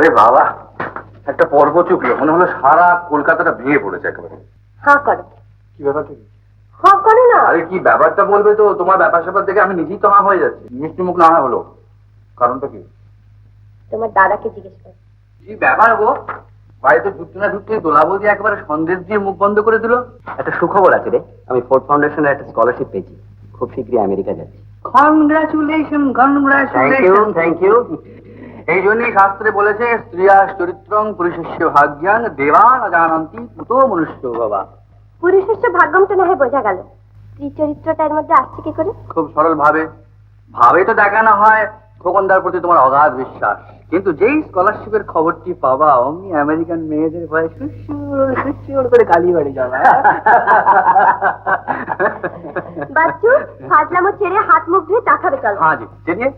আরে বাবা, একটা পর্ব চুকলো, মনে হলো সারা কলকাতাটা ভেঙে পড়েছে একেবারে। হ্যাঁ করো। কি ব্যাপারটা কি? হ্যাঁ করো না। আরে কি ব্যাপারটা বলবে তো, তোমার ব্যাপার স্যাপার দেখে আমি নিজেই তো হা হয়ে যাচ্ছি। মিষ্টি মুখ না হয় হলো, কারণটা কি? তোমার দাদাকে জিজ্ঞেস করো। কি ব্যাপার গো, বাড়িতে ঢুকতে না ঢুকতে দোলাবো দিয়ে একেবারে সন্দেশ দিয়ে মুখ বন্ধ করে দিল। একটা সুখবর আছে রে, আমি ফোর্ড ফাউন্ডেশনের একটা স্কলারশিপ পেয়েছি, খুব শীঘ্রই আমেরিকা যাচ্ছি। Congratulation, congratulation. Thank you. এই জন্যই শাস্ত্রে বলেছে, স্ত্রিয়া চরিত্রং পুরুষস্য ভাগ্যাং দেবান জানন্তি কুতো মনুষ্য বাবা। পুরুষের ভাগ্যমটা না হয় বোঝা গেল, স্ত্রী চরিত্রটা এর মধ্যে আসছে কি করে? খুব সরল ভাবে ভাবে তো দেখানো হয় খোকনদার প্রতি তোমার অগাধ বিশ্বাস, কিন্তু যেই স্কলারশিপের খবরটি পাবা অমনি আমেরিকান মেয়েদের ভয়ে সুসুর করে কালী বাড়ি যাবা। বাচ্চু, ফাজলামো ছেড়ে হাত মুখ ধুয়ে চা খাবে চলো। হ্যাঁ জি, চলিয়ে।